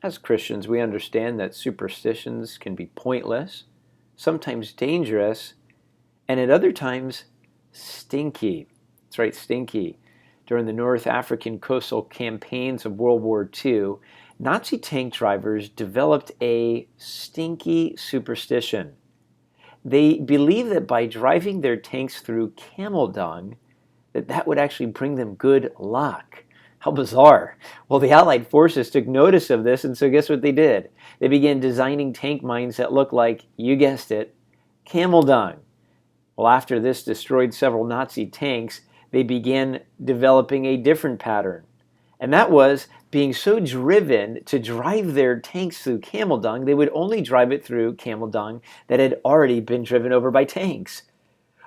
As Christians, we understand that superstitions can be pointless, sometimes dangerous, and at other times stinky. That's right, stinky. During the North African coastal campaigns of World War II, Nazi tank drivers developed a stinky superstition. They believed that by driving their tanks through camel dung, that would actually bring them good luck. How bizarre. Well, the Allied forces took notice of this, and so guess what they did? They began designing tank mines that looked like, you guessed it, camel dung. Well, after this destroyed several Nazi tanks, they began developing a different pattern. And that was being so driven to drive their tanks through camel dung, they would only drive it through camel dung that had already been driven over by tanks.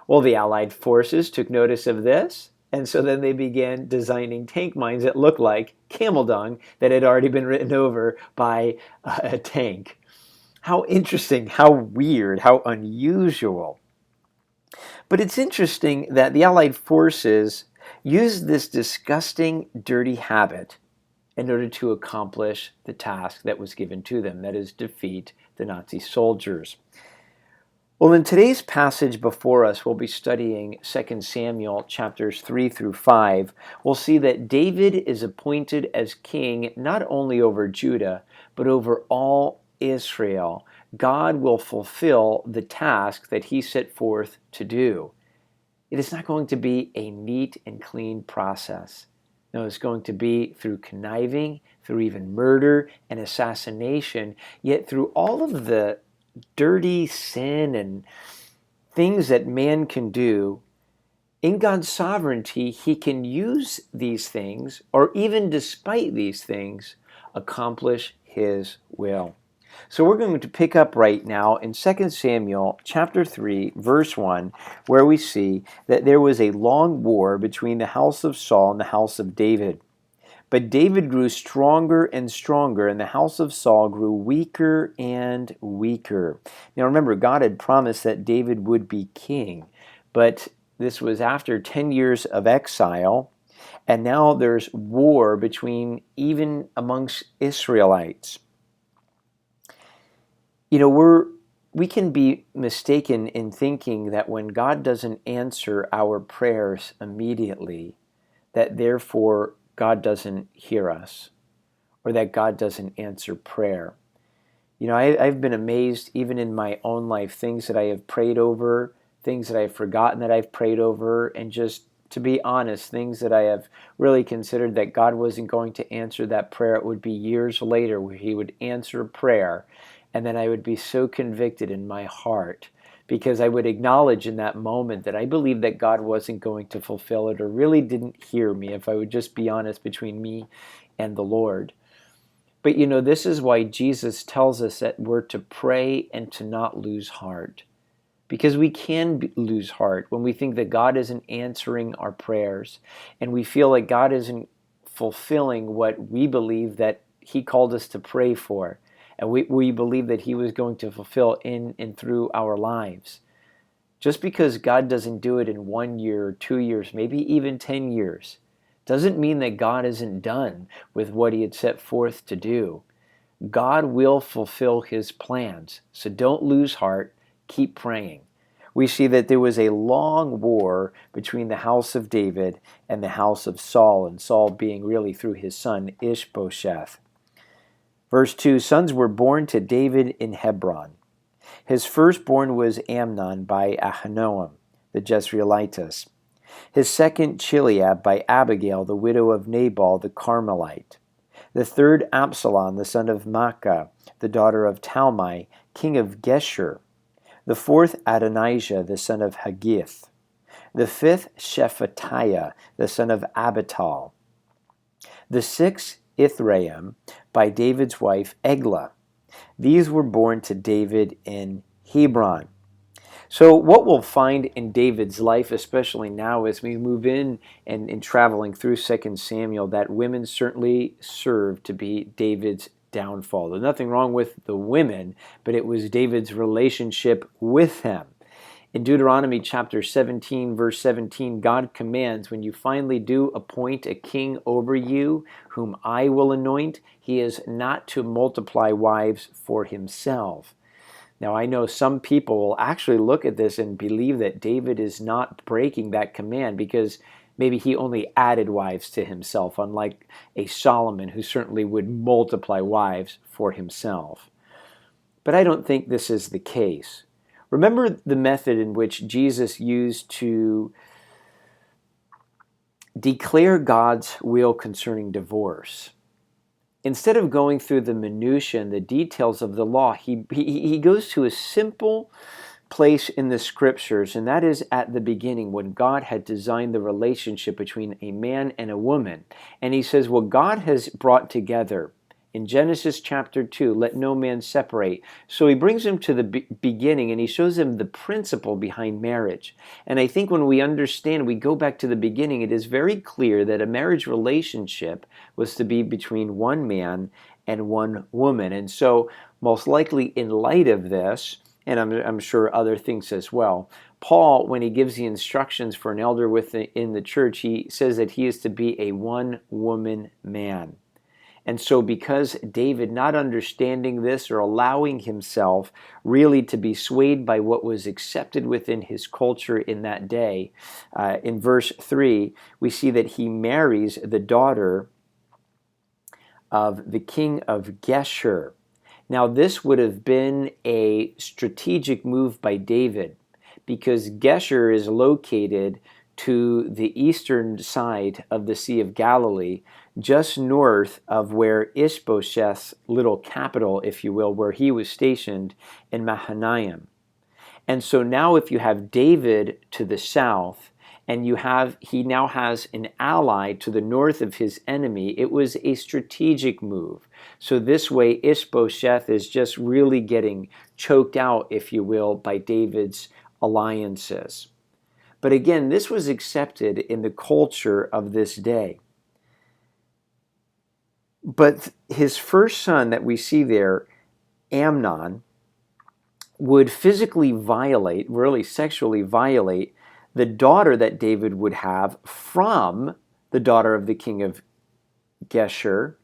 Well, the Allied forces took notice of this, and so then they began designing tank mines that looked like camel dung that had already been ridden over by a tank. How interesting, how weird, how unusual. But it's interesting that the Allied forces used this disgusting, dirty habit in order to accomplish the task that was given to them, that is, defeat the Nazi soldiers. Well, in today's passage before us, we'll be studying 2 Samuel chapters 3 through 5. We'll see that David is appointed as king not only over Judah, but over all Israel. God will fulfill the task that he set forth to do. It is not going to be a neat and clean process. No, it's going to be through conniving, through even murder and assassination, yet through all of the dirty sin and things that man can do, in God's sovereignty, he can use these things, or even despite these things, accomplish his will. So we're going to pick up right now in 2 Samuel chapter 3, verse 1, where we see that there was a long war between the house of Saul and the house of David. But David grew stronger and stronger, and the house of Saul grew weaker and weaker. Now remember, God had promised that David would be king, but this was after 10 years of exile, and now there's war between even amongst Israelites. You know, we can be mistaken in thinking that when God doesn't answer our prayers immediately, that therefore God doesn't hear us, or that God doesn't answer prayer. You know, I've been amazed even in my own life, things that I have prayed over, things that I've forgotten that I've prayed over, and just to be honest, things that I have really considered that God wasn't going to answer that prayer. It would be years later where he would answer prayer, and then I would be so convicted in my heart because I would acknowledge in that moment that I believed that God wasn't going to fulfill it or really didn't hear me, if I would just be honest, between me and the Lord. But you know, this is why Jesus tells us that we're to pray and to not lose heart. Because we can lose heart when we think that God isn't answering our prayers and we feel like God isn't fulfilling what we believe that he called us to pray for. And we believe that he was going to fulfill in and through our lives. Just because God doesn't do it in 1 year, 2 years, maybe even 10 years, doesn't mean that God isn't done with what he had set forth to do. God will fulfill his plans. So don't lose heart. Keep praying. We see that there was a long war between the house of David and the house of Saul, and Saul being really through his son Ishbosheth. Verse 2, sons were born to David in Hebron. His firstborn was Amnon by Ahinoam, the Jezreelitess. His second, Chileab by Abigail, the widow of Nabal the Carmelite. The third, Absalom, the son of Maacah, the daughter of Talmai, king of Geshur. The fourth, Adonijah, the son of Haggith. The fifth, Shephatiah, the son of Abital. The sixth, Ithraim, by David's wife Eglah. These were born to David in Hebron. So what we'll find in David's life, especially now as we move in and traveling through 2 Samuel, that women certainly served to be David's downfall. There's nothing wrong with the women, but it was David's relationship with them. In Deuteronomy chapter 17, verse 17, God commands, when you finally do appoint a king over you, whom I will anoint, he is not to multiply wives for himself. Now, I know some people will actually look at this and believe that David is not breaking that command because maybe he only added wives to himself, unlike a Solomon who certainly would multiply wives for himself. But I don't think this is the case. Remember the method in which Jesus used to declare God's will concerning divorce. Instead of going through the minutiae and the details of the law, he goes to a simple place in the scriptures, and that is at the beginning when God had designed the relationship between a man and a woman. And he says, well, God has brought together. In Genesis chapter 2, let no man separate. So he brings him to the beginning and he shows him the principle behind marriage. And I think when we understand, we go back to the beginning, it is very clear that a marriage relationship was to be between one man and one woman. And so most likely in light of this, and I'm sure other things as well, Paul, when he gives the instructions for an elder in the church, he says that he is to be a one-woman man. And so because David, not understanding this or allowing himself really to be swayed by what was accepted within his culture in that day, in verse 3, we see that he marries the daughter of the king of Geshur. Now, this would have been a strategic move by David because Geshur is located to the eastern side of the Sea of Galilee, just north of where Ishbosheth's little capital, if you will, where he was stationed in Mahanaim. And so now if you have David to the south, and he now has an ally to the north of his enemy, it was a strategic move. So this way Ishbosheth is just really getting choked out, if you will, by David's alliances. But again, this was accepted in the culture of this day. But his first son that we see there, Amnon, would physically violate, really sexually violate, the daughter that David would have from the daughter of the king of Geshur.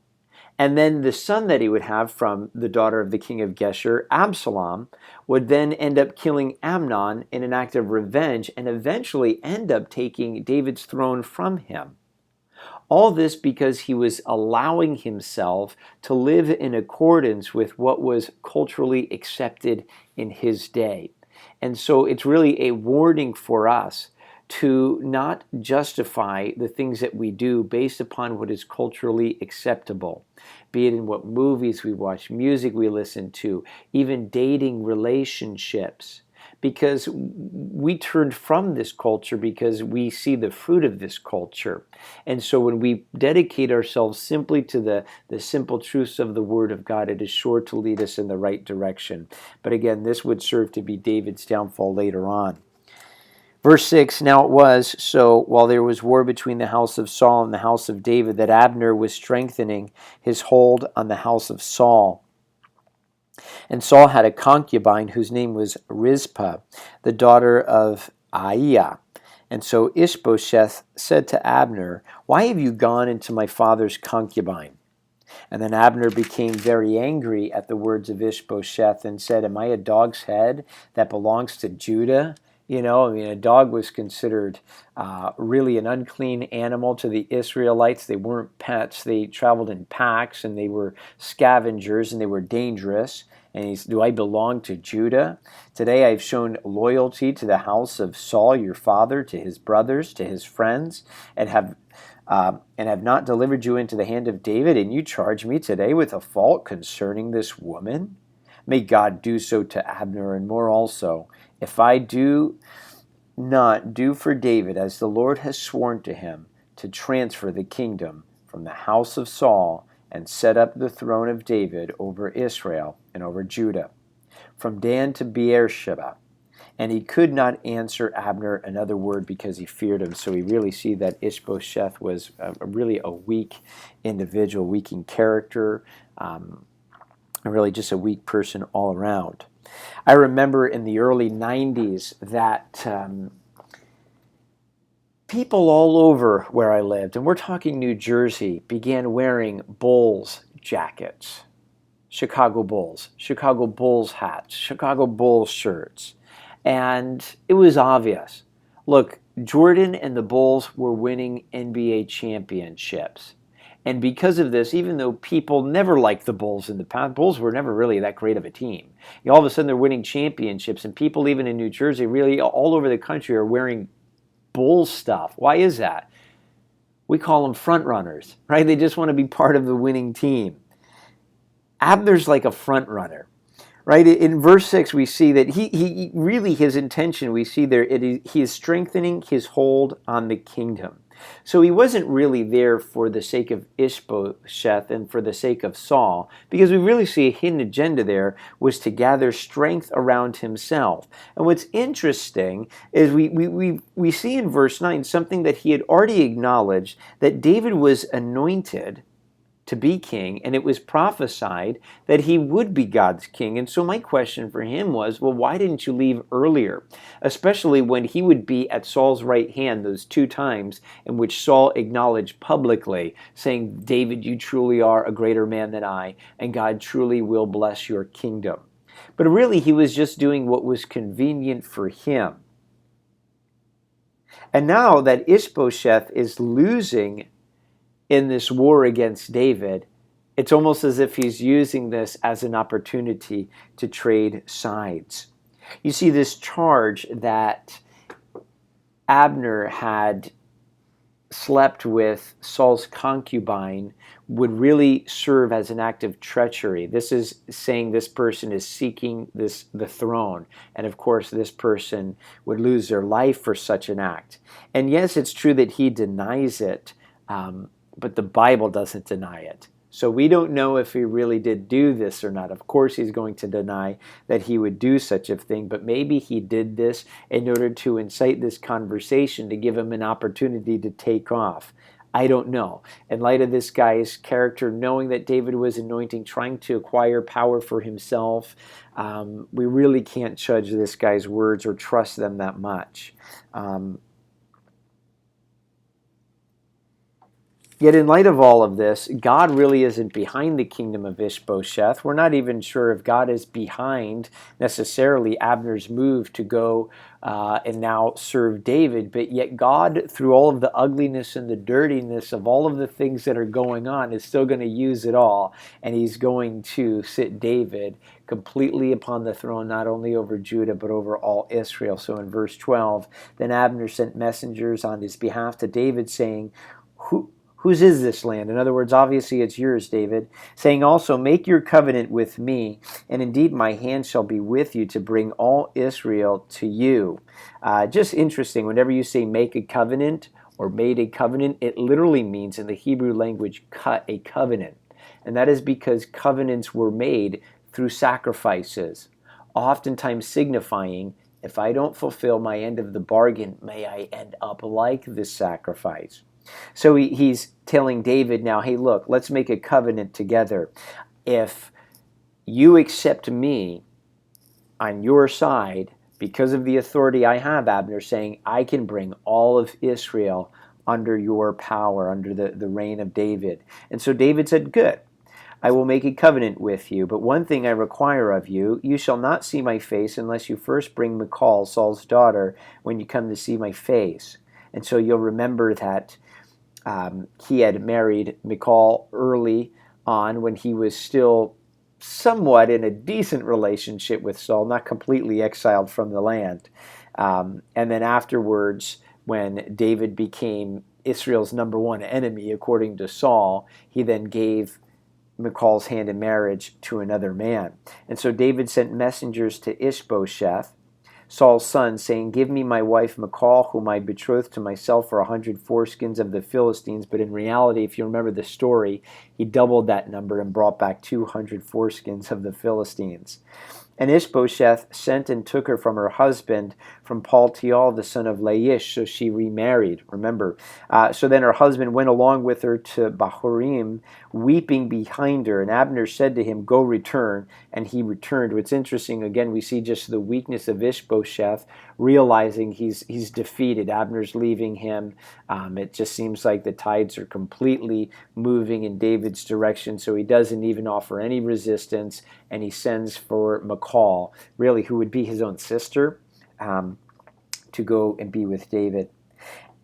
And then the son that he would have from the daughter of the king of Geshur, Absalom, would then end up killing Amnon in an act of revenge and eventually end up taking David's throne from him. All this because he was allowing himself to live in accordance with what was culturally accepted in his day. And so it's really a warning for us to not justify the things that we do based upon what is culturally acceptable, be it in what movies we watch, music we listen to, even dating relationships. Because we turned from this culture because we see the fruit of this culture. And so when we dedicate ourselves simply to the simple truths of the Word of God, it is sure to lead us in the right direction. But again, this would serve to be David's downfall later on. Verse 6, now it was so while there was war between the house of Saul and the house of David that Abner was strengthening his hold on the house of Saul. And Saul had a concubine whose name was Rizpah, the daughter of Aiah. And so Ishbosheth said to Abner, why have you gone into my father's concubine? And then Abner became very angry at the words of Ishbosheth and said, am I a dog's head that belongs to Judah? A dog was considered really an unclean animal to the Israelites. They weren't pets. They traveled in packs, and they were scavengers, and they were dangerous. And he said, do I belong to Judah? Today I've shown loyalty to the house of Saul, your father, to his brothers, to his friends, and have not delivered you into the hand of David, and you charge me today with a fault concerning this woman? May God do so to Abner and more also, if I do not do for David as the Lord has sworn to him, to transfer the kingdom from the house of Saul and set up the throne of David over Israel and over Judah, from Dan to Beersheba. And he could not answer Abner another word because he feared him. So we really see that Ishbosheth was really a weak individual, weak in character, and really just a weak person all around. I remember in the early 90s that people all over where I lived, and we're talking New Jersey, began wearing Bulls jackets, Chicago Bulls hats, Chicago Bulls shirts. And it was obvious. Look, Jordan and the Bulls were winning NBA championships. And because of this, even though people never liked the Bulls in the past, Bulls were never really that great of a team. All of a sudden, they're winning championships, and people even in New Jersey, really all over the country, are wearing Bulls stuff. Why is that? We call them front runners, right? They just want to be part of the winning team. Abner's like a front runner, right? In verse 6, we see that he really, his intention, we see there, he is strengthening his hold on the kingdom. So he wasn't really there for the sake of Ishbosheth and for the sake of Saul, because we really see a hidden agenda there was to gather strength around himself. And what's interesting is we see in verse 9 something that he had already acknowledged, that David was anointed to be king, and it was prophesied that he would be God's king. And so my question for him was, well, why didn't you leave earlier? Especially when he would be at Saul's right hand those 2 times in which Saul acknowledged publicly, saying, David, you truly are a greater man than I, and God truly will bless your kingdom. But really, he was just doing what was convenient for him. And now that Ishbosheth is losing in this war against David, it's almost as if he's using this as an opportunity to trade sides. You see, this charge that Abner had slept with Saul's concubine would really serve as an act of treachery. This is saying this person is seeking the throne, and of course this person would lose their life for such an act. And yes, it's true that he denies it, but the Bible doesn't deny it. So we don't know if he really did do this or not. Of course, he's going to deny that he would do such a thing, but maybe he did this in order to incite this conversation, to give him an opportunity to take off. I don't know. In light of this guy's character, knowing that David was anointing, trying to acquire power for himself, we really can't judge this guy's words or trust them that much. Yet in light of all of this, God really isn't behind the kingdom of Ishbosheth. We're not even sure if God is behind necessarily Abner's move to go and now serve David. But yet God, through all of the ugliness and the dirtiness of all of the things that are going on, is still going to use it all. And he's going to sit David completely upon the throne, not only over Judah, but over all Israel. So in verse 12, then Abner sent messengers on his behalf to David, saying, Whose is this land? In other words, obviously it's yours, David. Saying also, make your covenant with me, and indeed my hand shall be with you to bring all Israel to you. Just interesting, whenever you say make a covenant or made a covenant, it literally means in the Hebrew language, cut a covenant. And that is because covenants were made through sacrifices, oftentimes signifying, if I don't fulfill my end of the bargain, may I end up like this sacrifice. So he's telling David now, hey, look, let's make a covenant together. If you accept me on your side, because of the authority I have, Abner, saying I can bring all of Israel under your power, under the reign of David. And so David said, good, I will make a covenant with you, but one thing I require of you, you shall not see my face unless you first bring Michal, Saul's daughter, when you come to see my face. And so you'll remember that he had married Michal early on when he was still somewhat in a decent relationship with Saul, not completely exiled from the land. And then afterwards, when David became Israel's number one enemy, according to Saul, he then gave Michal's hand in marriage to another man. And so David sent messengers to Ishbosheth, Saul's son, saying, give me my wife Michal, whom I betrothed to myself for 100 foreskins of the Philistines. But in reality, if you remember the story, he doubled that number and brought back 200 foreskins of the Philistines. And Ishbosheth sent and took her from her husband, from Paltiel, the son of Laish. So she remarried, remember. So then her husband went along with her to Bahurim, weeping behind her. And Abner said to him, go return. And he returned. What's interesting, again, we see just the weakness of Ishbosheth, realizing he's defeated. Abner's leaving him. It just seems like the tides are completely moving in David's direction, so he doesn't even offer any resistance, and he sends for Michal, really, who would be his own sister, to go and be with David.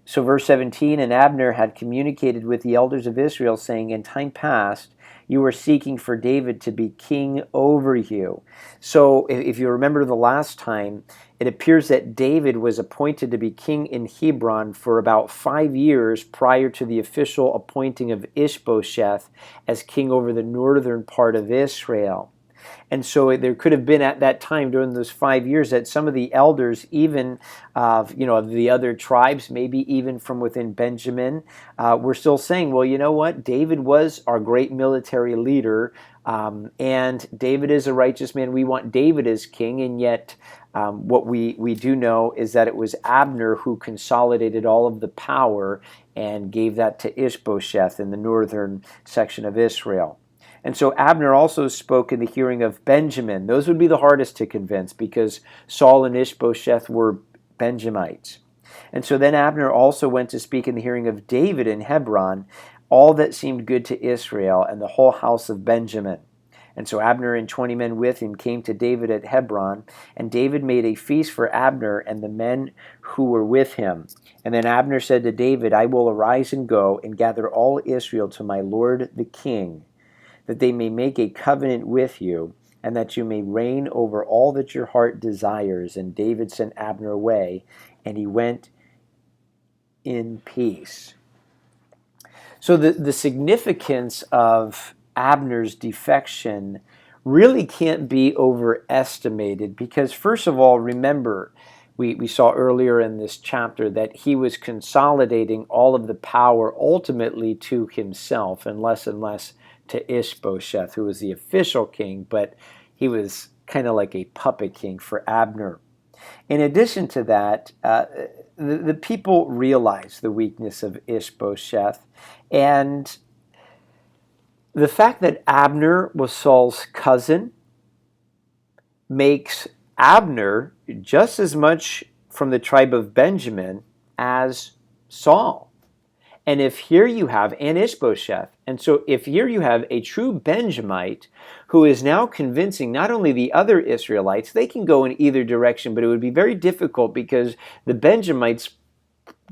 So verse 17, and Abner had communicated with the elders of Israel, saying, in time past, you were seeking for David to be king over you. So if you remember the last time, it appears that David was appointed to be king in Hebron for about 5 years prior to the official appointing of Ishbosheth as king over the northern part of Israel. And so there could have been at that time during those 5 years that some of the elders, even of the other tribes, maybe even from within Benjamin, were still saying, well, you know what? David was our great military leader, and David is a righteous man. We want David as king, and yet what we do know is that it was Abner who consolidated all of the power and gave that to Ishbosheth in the northern section of Israel. And so Abner also spoke in the hearing of Benjamin. Those would be the hardest to convince because Saul and Ishbosheth were Benjamites. And so then Abner also went to speak in the hearing of David in Hebron, all that seemed good to Israel and the whole house of Benjamin. And so Abner and 20 men with him came to David at Hebron, and David made a feast for Abner and the men who were with him. And then Abner said to David, I will arise and go and gather all Israel to my lord the king, that they may make a covenant with you, and that you may reign over all that your heart desires. And David sent Abner away, and he went in peace. So the significance of Abner's defection really can't be overestimated because, first of all, remember, we saw earlier in this chapter that he was consolidating all of the power ultimately to himself and less to Ishbosheth, who was the official king, but he was kind of like a puppet king for Abner. In addition to that, the people realized the weakness of Ishbosheth, and the fact that Abner was Saul's cousin makes Abner just as much from the tribe of Benjamin as Saul. And if here you have, and Ishbosheth, and so if here you have a true Benjamite who is now convincing not only the other Israelites, they can go in either direction, but it would be very difficult because the Benjamites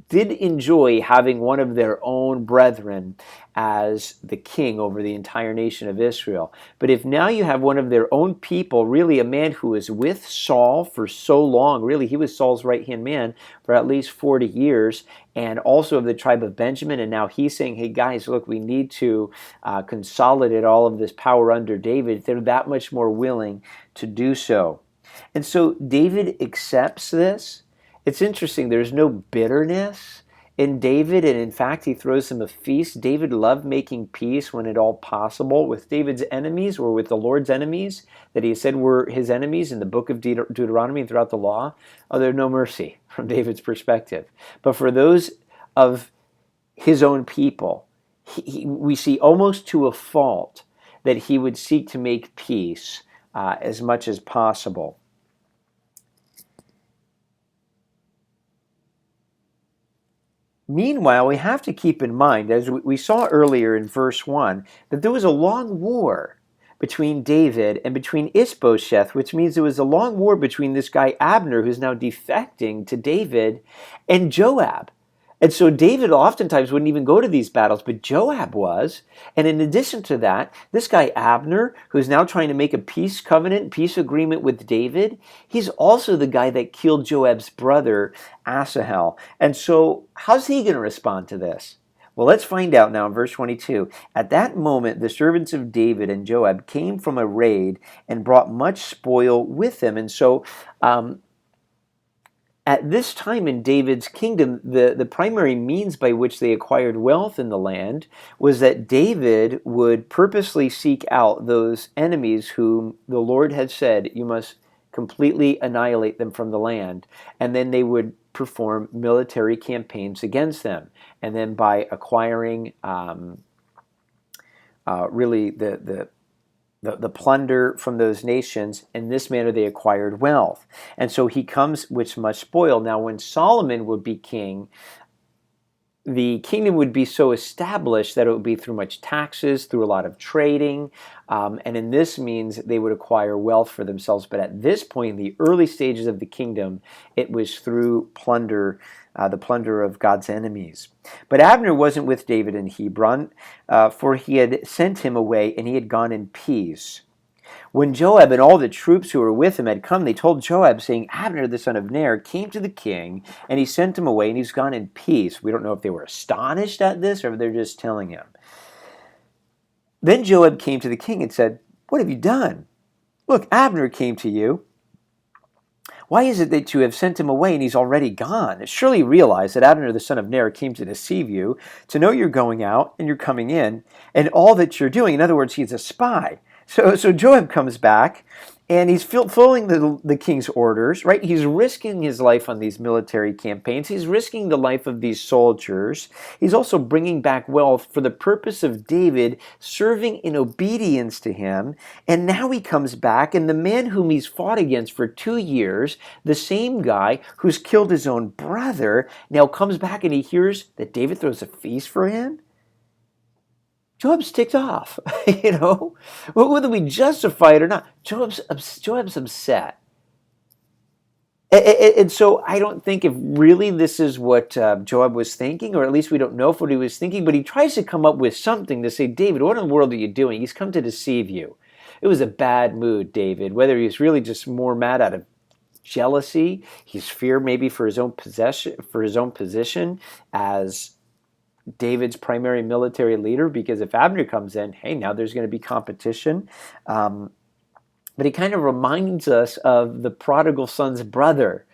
did enjoy having one of their own brethren as the king over the entire nation of Israel. But if now you have one of their own people, really a man who was with Saul for so long, really he was Saul's right-hand man for at least 40 years, and also of the tribe of Benjamin, and now he's saying, hey guys, look, we need to consolidate all of this power under David. They're that much more willing to do so. And so David accepts this. It's interesting, there's no bitterness in David, and in fact, he throws him a feast. David loved making peace when at all possible with David's enemies or with the Lord's enemies that he said were his enemies in the book of Deuteronomy and throughout the law. Oh, there's no mercy from David's perspective. But for those of his own people, we see almost to a fault that he would seek to make peace as much as possible. Meanwhile, we have to keep in mind, as we saw earlier in verse 1, that there was a long war between David and between Ishbosheth, which means there was a long war between this guy Abner, who's now defecting to David, and Joab. And so David oftentimes wouldn't even go to these battles, but Joab was. And in addition to that, this guy Abner, who's now trying to make a peace covenant, peace agreement with David, he's also the guy that killed Joab's brother, Asahel. And so how's he going to respond to this? Well, let's find out now in verse 22. At that moment, the servants of David and Joab came from a raid and brought much spoil with them. And so at this time in David's kingdom, the primary means by which they acquired wealth in the land was that David would purposely seek out those enemies whom the Lord had said, you must completely annihilate them from the land, and then they would perform military campaigns against them. And then by acquiring really the plunder from those nations, in this manner they acquired wealth. And so he comes with much spoil. Now when Solomon would be king, the kingdom would be so established that it would be through much taxes, through a lot of trading, and in this means they would acquire wealth for themselves. But at this point, in the early stages of the kingdom, it was through plunder, the plunder of God's enemies. But Abner wasn't with David in Hebron, for he had sent him away, and he had gone in peace. When Joab and all the troops who were with him had come, they told Joab, saying, Abner the son of Ner came to the king, and he sent him away, and he's gone in peace. We don't know if they were astonished at this, or if they're just telling him. Then Joab came to the king and said, What have you done? Look, Abner came to you. Why is it that you have sent him away, and he's already gone? Surely you realize that Abner the son of Ner came to deceive you, to know you're going out, and you're coming in, and all that you're doing. In other words, he's a spy. So Joab comes back, and he's fulfilling the king's orders, right? He's risking his life on these military campaigns. He's risking the life of these soldiers. He's also bringing back wealth for the purpose of David serving in obedience to him. And now he comes back, and the man whom he's fought against for 2 years, the same guy who's killed his own brother, now comes back and he hears that David throws a feast for him. Joab's ticked off, whether we justify it or not. Joab's upset. And so I don't think if really this is what Joab was thinking, or at least we don't know what he was thinking, but he tries to come up with something to say, David, what in the world are you doing? He's come to deceive you. It was a bad mood, David, whether he's really just more mad out of jealousy, he's fear maybe for his own position as David's primary military leader, because if Abner comes in, hey, now there's going to be competition. But he kind of reminds us of the prodigal son's brother,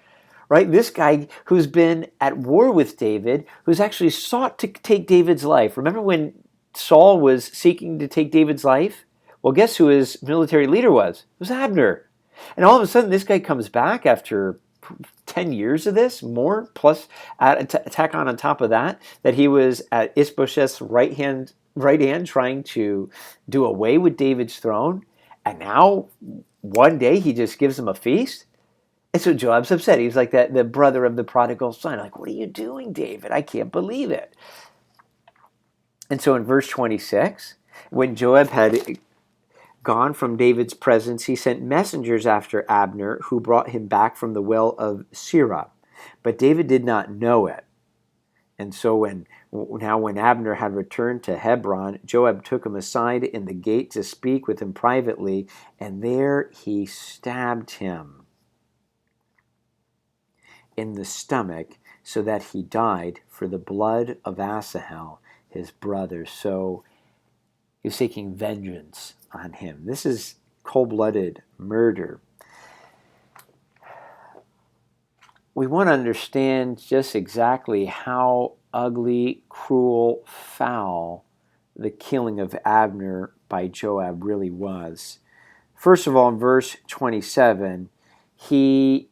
right? This guy who's been at war with David, who's actually sought to take David's life. Remember when Saul was seeking to take David's life? Well, guess who his military leader was? It was Abner. And all of a sudden, this guy comes back after 10 years of this, more, plus tack on top of that he was at Ishbosheth's right hand trying to do away with David's throne, and now one day he just gives him a feast. And so Joab's upset. He's like the brother of the prodigal son. Like, what are you doing, David? I can't believe it. And so in verse 26, when Joab had gone from David's presence, he sent messengers after Abner, who brought him back from the well of Sirah. But David did not know it. And so when Abner had returned to Hebron, Joab took him aside in the gate to speak with him privately, and there he stabbed him in the stomach, so that he died for the blood of Asahel, his brother. So he was taking vengeance on him. This is cold-blooded murder. We want to understand just exactly how ugly, cruel, foul the killing of Abner by Joab really was. First of all, in verse 27, he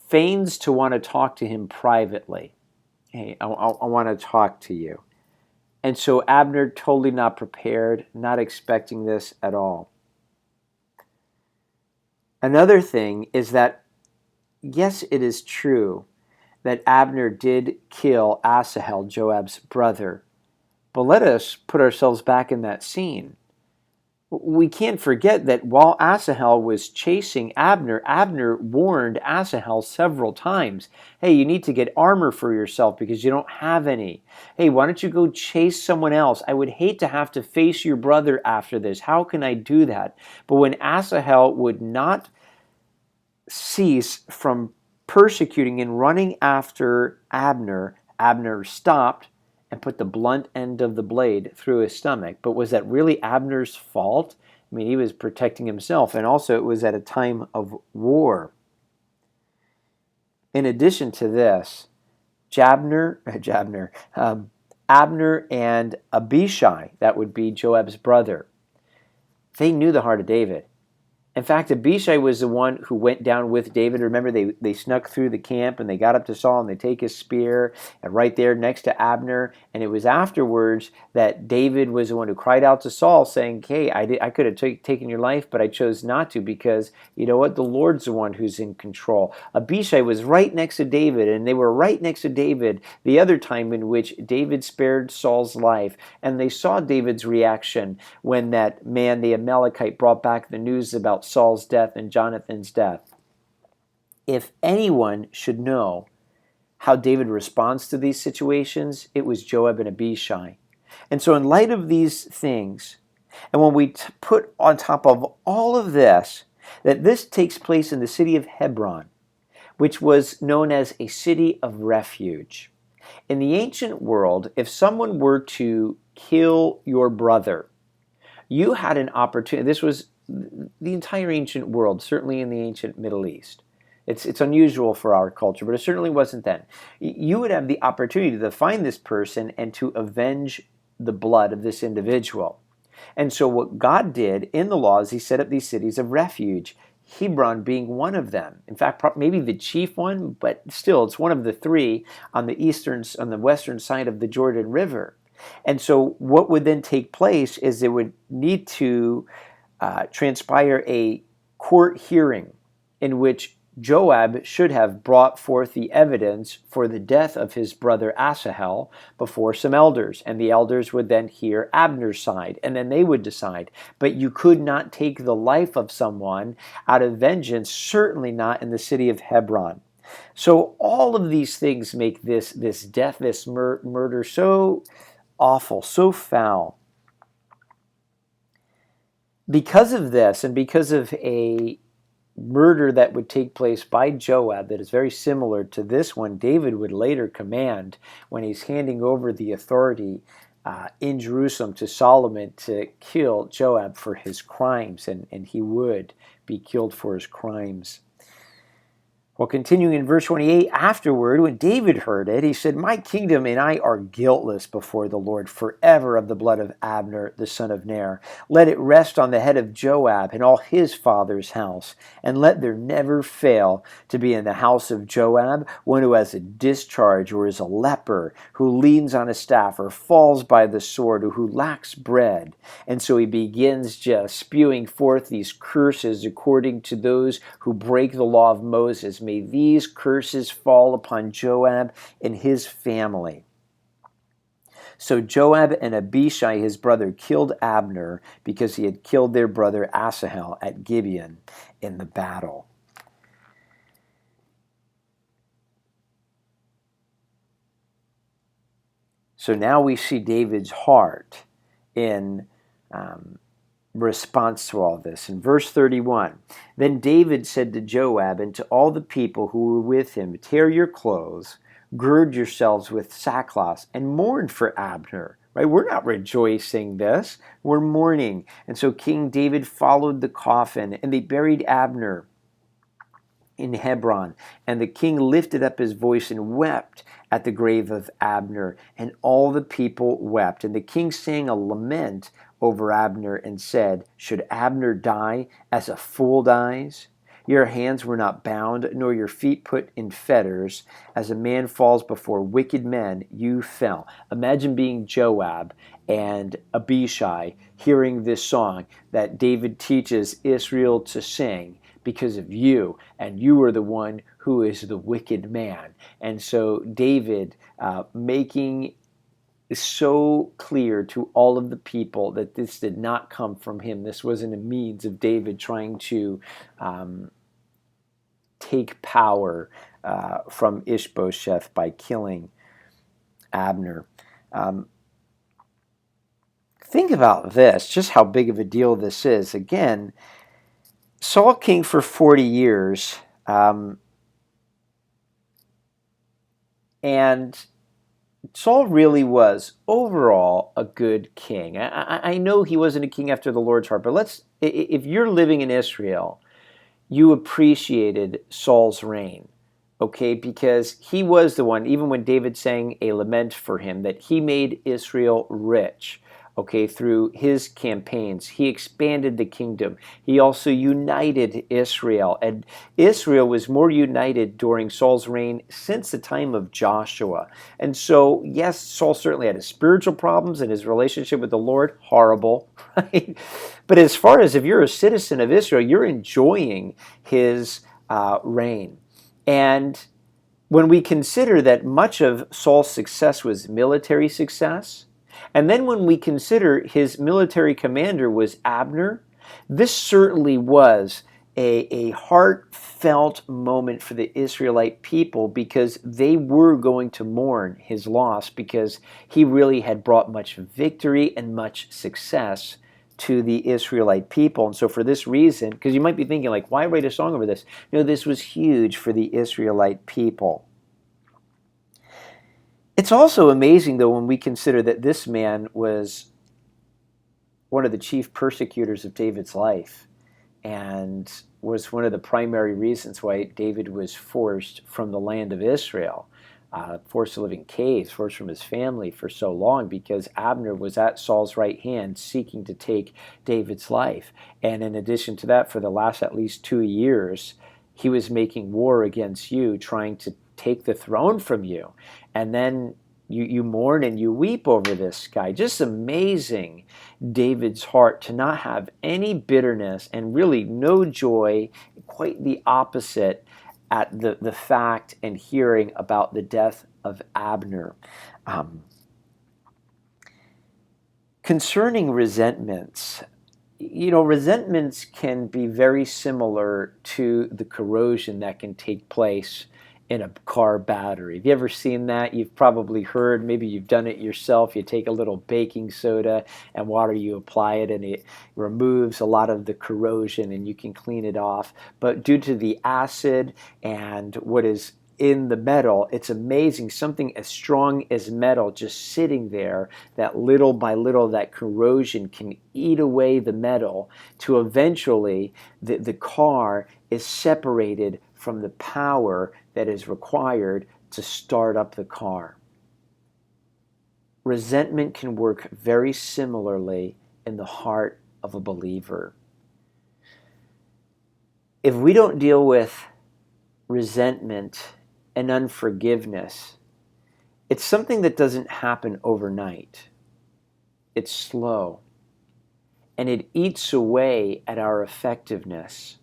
feigns to want to talk to him privately. Hey, I want to talk to you. And so Abner, totally not prepared, not expecting this at all. Another thing is that, yes, it is true that Abner did kill Asahel, Joab's brother. But let us put ourselves back in that scene. We can't forget that while Asahel was chasing Abner, Abner warned Asahel several times, hey, you need to get armor for yourself because you don't have any. Hey, why don't you go chase someone else? I would hate to have to face your brother after this. How can I do that? But when Asahel would not cease from persecuting and running after Abner, Abner stopped and put the blunt end of the blade through his stomach. But was that really Abner's fault? I mean, he was protecting himself, and also it was at a time of war. In addition to this, Abner and Abishai, that would be Joab's brother, they knew the heart of David. In fact, Abishai was the one who went down with David. Remember, they snuck through the camp and they got up to Saul and they take his spear and right there next to Abner. And it was afterwards that David was the one who cried out to Saul saying, hey, I could have taken your life, but I chose not to because, you know what, the Lord's the one who's in control. Abishai was right next to David, and they were right next to David the other time in which David spared Saul's life. And they saw David's reaction when that man, the Amalekite, brought back the news about Saul's death and Jonathan's death. If anyone should know how David responds to these situations, it was Joab and Abishai. And so in light of these things, and when we put on top of all of this, that this takes place in the city of Hebron, which was known as a city of refuge. In the ancient world, if someone were to kill your brother, you had an opportunity. This was the entire ancient world, certainly in the ancient Middle East. It's unusual for our culture, but it certainly wasn't then. You would have the opportunity to find this person and to avenge the blood of this individual. And so what God did in the law is he set up these cities of refuge, Hebron being one of them. In fact, maybe the chief one, but still it's one of the three on the western side of the Jordan River. And so what would then take place is they would need to transpire a court hearing in which Joab should have brought forth the evidence for the death of his brother Asahel before some elders, and the elders would then hear Abner's side, and then they would decide. But you could not take the life of someone out of vengeance, certainly not in the city of Hebron. So all of these things make this death, this murder so awful, so foul. Because of this, and because of a murder that would take place by Joab that is very similar to this one, David would later command when he's handing over the authority in Jerusalem to Solomon to kill Joab for his crimes, and he would be killed for his crimes. Well, continuing in verse 28, afterward, when David heard it, he said, my kingdom and I are guiltless before the Lord forever of the blood of Abner, the son of Ner. Let it rest on the head of Joab and all his father's house, and let there never fail to be in the house of Joab one who has a discharge or is a leper, who leans on a staff or falls by the sword, or who lacks bread. And so he begins just spewing forth these curses according to those who break the law of Moses. May these curses fall upon Joab and his family. So Joab and Abishai, his brother, killed Abner because he had killed their brother Asahel at Gibeon in the battle. So now we see David's heart in response to all this. In verse 31, then David said to Joab and to all the people who were with him, tear your clothes, gird yourselves with sackcloth, and mourn for Abner. Right? We're not rejoicing this. We're mourning. And so King David followed the coffin, and they buried Abner in Hebron. And the king lifted up his voice and wept at the grave of Abner, and all the people wept. And the king sang a lament over Abner and said, should Abner die as a fool dies? Your hands were not bound, nor your feet put in fetters. As a man falls before wicked men, you fell. Imagine being Joab and Abishai hearing this song that David teaches Israel to sing because of you, and you are the one who is the wicked man. And so David making so clear to all of the people that this did not come from him. This wasn't a means of David trying to take power from Ishbosheth by killing Abner. Think about this, just how big of a deal this is. Again, Saul king for 40 years, and Saul really was overall a good king. I know he wasn't a king after the Lord's heart, but if you're living in Israel, you appreciated Saul's reign, okay? Because he was the one, even when David sang a lament for him, that he made Israel rich. okay, through his campaigns. He expanded the kingdom. He also united Israel. And Israel was more united during Saul's reign since the time of Joshua. And so, yes, Saul certainly had his spiritual problems and his relationship with the Lord, horrible, right? But as far as if you're a citizen of Israel, you're enjoying his reign. And when we consider that much of Saul's success was military success, and then when we consider his military commander was Abner, this certainly was a heartfelt moment for the Israelite people, because they were going to mourn his loss, because he really had brought much victory and much success to the Israelite people. And so for this reason, because you might be thinking, like, why write a song over this? No, this was huge for the Israelite people. It's also amazing, though, when we consider that this man was one of the chief persecutors of David's life and was one of the primary reasons why David was forced from the land of Israel, forced to live in caves, forced from his family for so long, because Abner was at Saul's right hand seeking to take David's life. And in addition to that, for the last at least 2 years, he was making war against you, trying to take the throne from you. And then you mourn and you weep over this guy. Just amazing, David's heart to not have any bitterness and really no joy, quite the opposite, at the fact and hearing about the death of Abner. Concerning resentments, resentments can be very similar to the corrosion that can take place in a car battery. Have you ever seen that? You've probably heard, maybe you've done it yourself. You take a little baking soda and water, you apply it, and it removes a lot of the corrosion and you can clean it off. But due to the acid and what is in the metal, it's amazing, something as strong as metal just sitting there, that little by little that corrosion can eat away the metal to eventually the car is separated from the power that is required to start up the car. Resentment can work very similarly in the heart of a believer. If we don't deal with resentment and unforgiveness, it's something that doesn't happen overnight. It's slow, and it eats away at our effectiveness.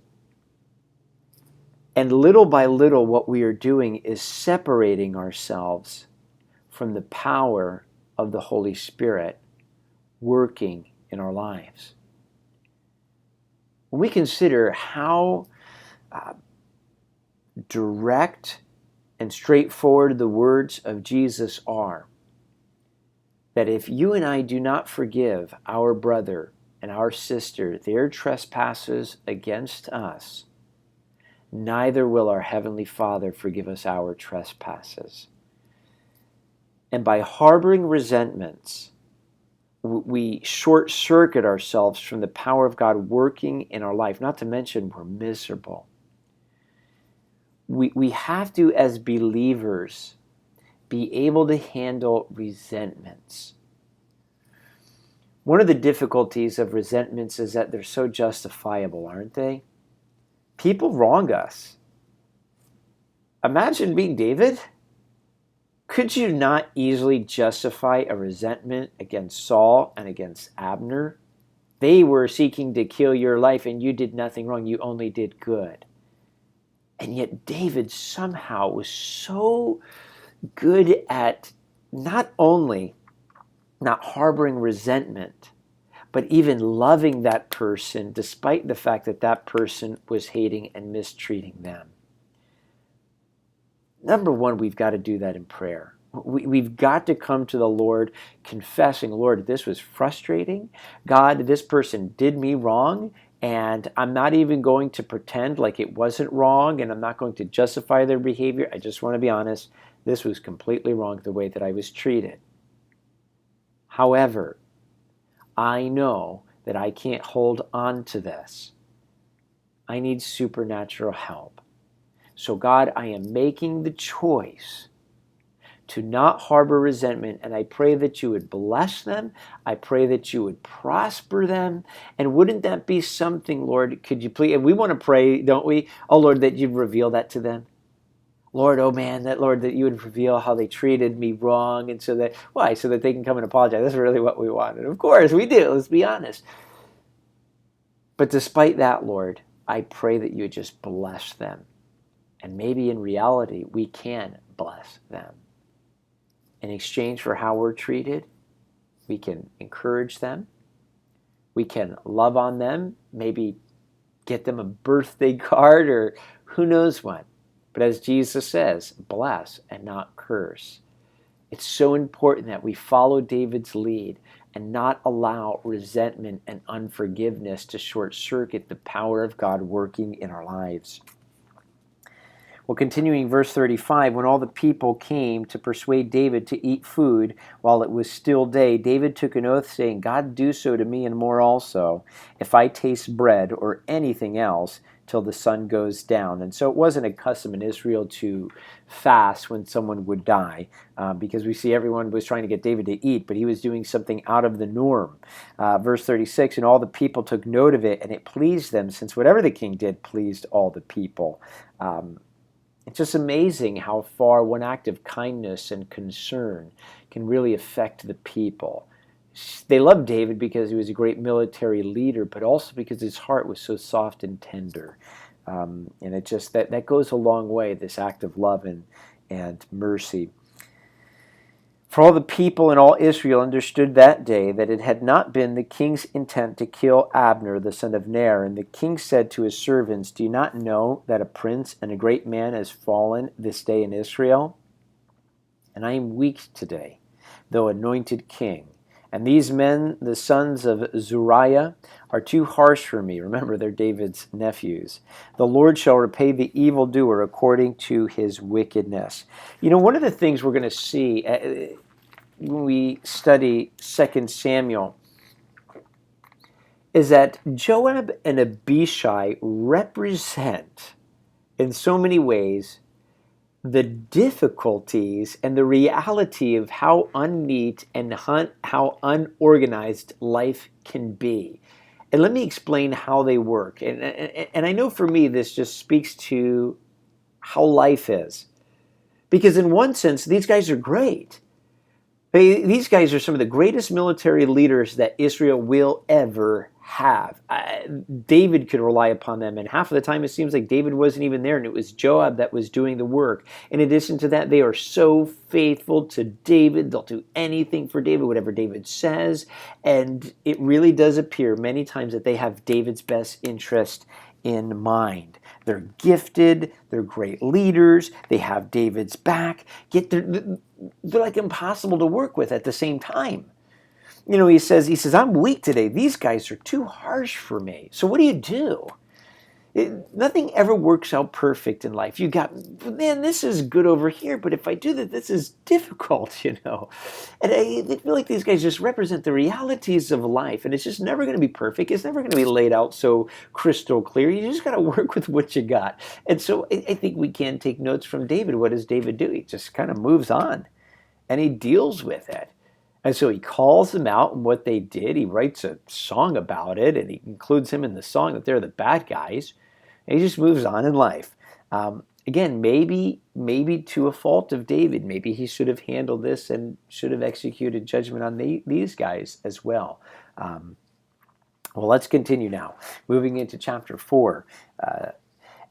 And little by little, what we are doing is separating ourselves from the power of the Holy Spirit working in our lives. When we consider how direct and straightforward the words of Jesus are, that if you and I do not forgive our brother and our sister their trespasses against us, neither will our Heavenly Father forgive us our trespasses. And by harboring resentments, we short-circuit ourselves from the power of God working in our life, not to mention we're miserable. We have to, as believers, be able to handle resentments. One of the difficulties of resentments is that they're so justifiable, aren't they? People wrong us. Imagine being David. Could you not easily justify a resentment against Saul and against Abner? They were seeking to kill your life and you did nothing wrong. You only did good. And yet David somehow was so good at not only not harboring resentment, but even loving that person despite the fact that that person was hating and mistreating them. Number one, we've got to do that in prayer. We've got to come to the Lord confessing, Lord, this was frustrating. God, this person did me wrong, and I'm not even going to pretend like it wasn't wrong, and I'm not going to justify their behavior. I just want to be honest. This was completely wrong the way that I was treated. However, I know that I can't hold on to this. I need supernatural help. So God, I am making the choice to not harbor resentment. And I pray that you would bless them. I pray that you would prosper them. And wouldn't that be something, Lord? Could you please, and we want to pray, don't we? Oh, Lord, that you'd reveal that to them. Lord, oh man, that Lord, that you would reveal how they treated me wrong. And so that, why? So that they can come and apologize. That's really what we want. And of course we do, let's be honest. But despite that, Lord, I pray that you would just bless them. And maybe in reality, we can bless them. In exchange for how we're treated, we can encourage them. We can love on them, maybe get them a birthday card or who knows what. But as Jesus says, bless and not curse. It's so important that we follow David's lead and not allow resentment and unforgiveness to short-circuit the power of God working in our lives. Well, continuing verse 35, when all the people came to persuade David to eat food while it was still day, David took an oath saying, God, do so to me and more also, if I taste bread or anything else till the sun goes down. And so it wasn't a custom in Israel to fast when someone would die, because we see everyone was trying to get David to eat, but he was doing something out of the norm. Verse 36, and all the people took note of it, and it pleased them, since whatever the king did pleased all the people. It's just amazing how far one act of kindness and concern can really affect the people. They loved David because he was a great military leader, but also because his heart was so soft and tender. And it just that goes a long way, this act of love and mercy. For all the people and all Israel understood that day that it had not been the king's intent to kill Abner, the son of Ner. And the king said to his servants, do you not know that a prince and a great man has fallen this day in Israel? And I am weak today, though anointed king. And these men, the sons of Zuriah, are too harsh for me. Remember, they're David's nephews. The Lord shall repay the evildoer according to his wickedness. You know, one of the things we're going to see when we study 2 Samuel is that Joab and Abishai represent, in so many ways, the difficulties and the reality of how unneat and how unorganized life can be. And let me explain how they work. And I know for me this just speaks to how life is. Because in one sense, these guys are great. These guys are some of the greatest military leaders that Israel will ever have. David could rely upon them, and half of the time it seems like David wasn't even there, and it was Joab that was doing the work. In addition to that, they are so faithful to David. They'll do anything for David, whatever David says, and it really does appear many times that they have David's best interest in mind. They're gifted, they're great leaders, they have David's back, yet they're like impossible to work with at the same time. You know, he says, I'm weak today. These guys are too harsh for me. So what do? Nothing ever works out perfect in life. You got, man, this is good over here, but if I do that, this is difficult, you know. And I feel like these guys just represent the realities of life, and it's just never going to be perfect. It's never going to be laid out so crystal clear. You just got to work with what you got. And so I think we can take notes from David. What does David do? He just kind of moves on, and he deals with it. And so he calls them out on what they did. He writes a song about it, and he includes him in the song that they're the bad guys. And he just moves on in life. Again, maybe to a fault of David. Maybe he should have handled this and should have executed judgment on these guys as well. Well, let's continue now. Moving into chapter 4.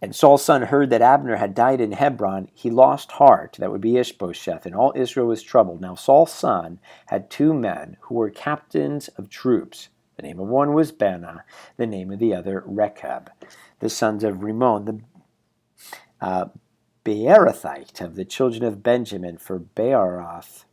And Saul's son heard that Abner had died in Hebron. He lost heart. That would be Ishbosheth, and all Israel was troubled. Now Saul's son had 2 men who were captains of troops. The name of one was Benah, the name of the other Rechab. The sons of Rimmon, the Beerothite of the children of Benjamin, for Beeroth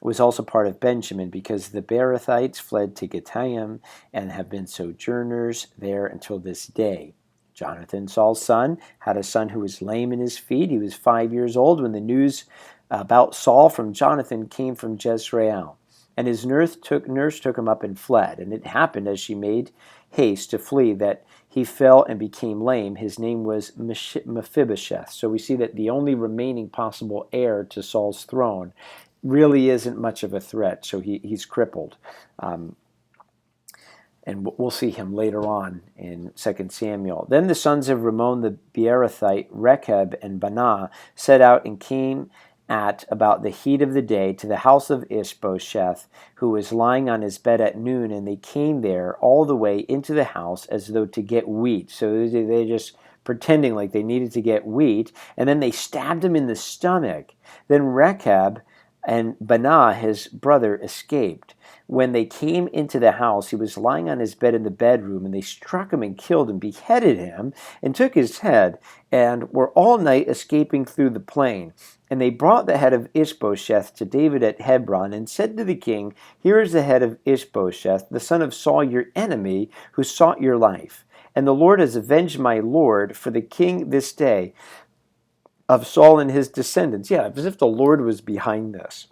was also part of Benjamin, because the Beerothites fled to Gittaim and have been sojourners there until this day. Jonathan, Saul's son, had a son who was lame in his feet. He was 5 years old when the news about Saul from Jonathan came from Jezreel. And his nurse took him up and fled. And it happened as she made haste to flee that he fell and became lame. His name was Mephibosheth. So we see that the only remaining possible heir to Saul's throne really isn't much of a threat. So he's crippled. And we'll see him later on in 2 Samuel. Then the sons of Rimmon the Beerothite, Rechab and Baanah, set out and came at about the heat of the day to the house of Ishbosheth, who was lying on his bed at noon, and they came there all the way into the house as though to get wheat. So they just pretending like they needed to get wheat, and then they stabbed him in the stomach. Then Rechab and Baanah, his brother, escaped. When they came into the house, he was lying on his bed in the bedroom, and they struck him and killed him, beheaded him, and took his head, and were all night escaping through the plain. And they brought the head of Ishbosheth to David at Hebron, and said to the king, "Here is the head of Ishbosheth, the son of Saul, your enemy, who sought your life. And the Lord has avenged my lord for the king this day of Saul and his descendants." Yeah, as if the Lord was behind this.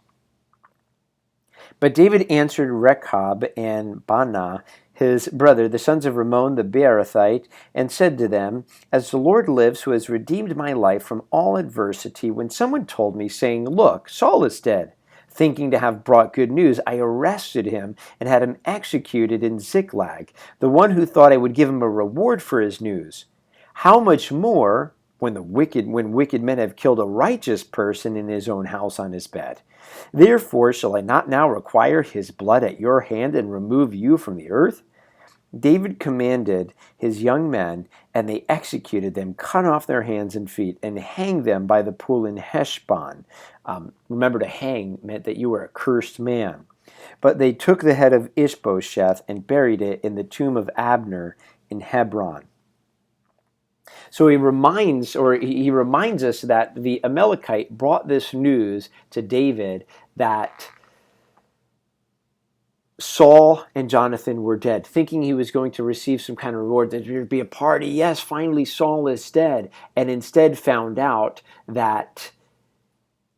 But David answered Rechab and Baanah, his brother, the sons of Rimmon the Beerothite, and said to them, "As the Lord lives, who has redeemed my life from all adversity, when someone told me, saying, 'Look, Saul is dead,' thinking to have brought good news, I arrested him and had him executed in Ziklag, the one who thought I would give him a reward for his news. How much more when wicked men have killed a righteous person in his own house on his bed? Therefore shall I not now require his blood at your hand and remove you from the earth?" David commanded his young men, and they executed them, cut off their hands and feet, and hanged them by the pool in Heshbon. Remember, to hang meant that you were a cursed man. But they took the head of Ishbosheth and buried it in the tomb of Abner in Hebron. So he reminds us that the Amalekite brought this news to David that Saul and Jonathan were dead, thinking he was going to receive some kind of reward. There'd be a party. Yes, finally Saul is dead. And instead found out that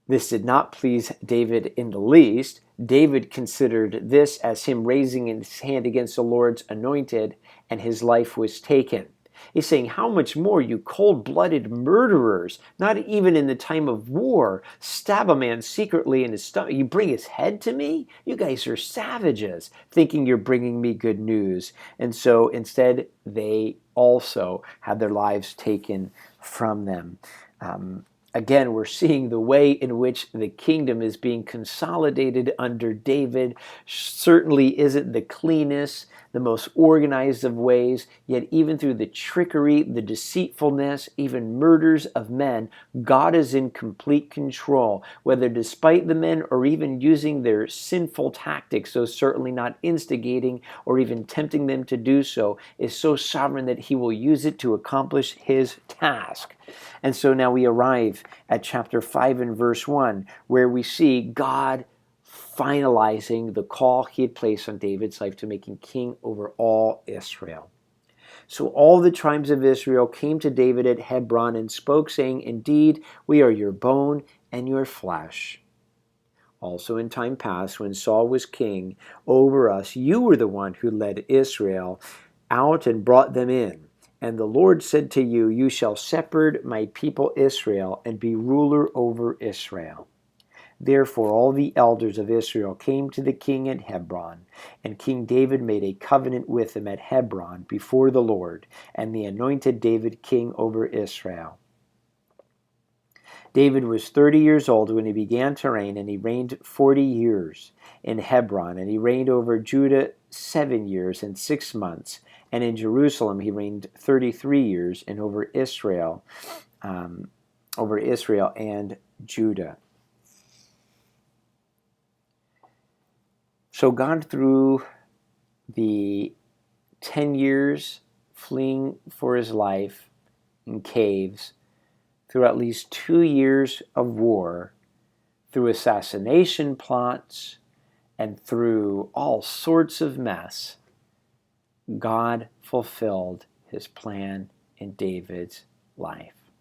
this did not please David in the least. David considered this as him raising his hand against the Lord's anointed, and his life was taken. He's saying, how much more, you cold-blooded murderers, not even in the time of war, stab a man secretly in his stomach. You bring his head to me? You guys are savages, thinking you're bringing me good news. And so instead, they also had their lives taken from them. Again, we're seeing the way in which the kingdom is being consolidated under David. Certainly isn't the cleanest, the most organized of ways, yet even through the trickery, the deceitfulness, even murders of men, God is in complete control, whether despite the men or even using their sinful tactics, so certainly not instigating or even tempting them to do so, is so sovereign that he will use it to accomplish his task. And so now we arrive at chapter 5 and verse 1, where we see God finalizing the call he had placed on David's life to make him king over all Israel. So all the tribes of Israel came to David at Hebron and spoke, saying, "Indeed, we are your bone and your flesh. Also in time past, when Saul was king over us, you were the one who led Israel out and brought them in. And the Lord said to you, 'You shall shepherd my people Israel and be ruler over Israel.' Therefore all the elders of Israel came to the king at Hebron, and King David made a covenant with them at Hebron before the Lord, and they anointed David king over Israel. David was 30 years old when he began to reign, and he reigned 40 years in Hebron, and he reigned over Judah 7 years and 6 months, and in Jerusalem he reigned 33 years, and over Israel and Judah." So God, through the 10 years fleeing for his life in caves, through at least 2 years of war, through assassination plots, and through all sorts of mess, God fulfilled his plan in David's life.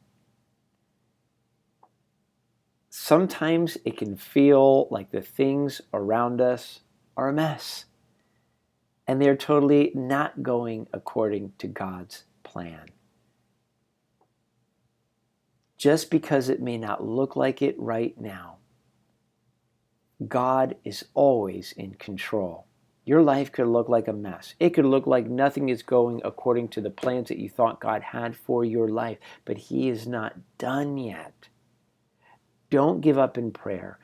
Sometimes it can feel like the things around us are a mess. and they're totally not going according to God's plan. Just because it may not look like it right now, God is always in control. Your life could look like a mess. It could look like nothing is going according to the plans that you thought God had for your life, but He is not done yet. Don't give up in prayer.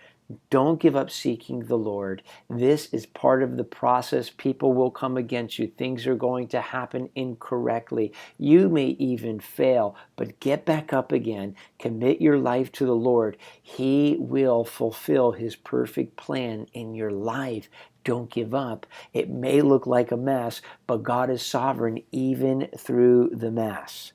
Don't give up seeking the Lord. This is part of the process. People will come against you. Things are going to happen incorrectly. You may even fail, but get back up again. Commit your life to the Lord. He will fulfill His perfect plan in your life. Don't give up. It may look like a mess, but God is sovereign even through the mess.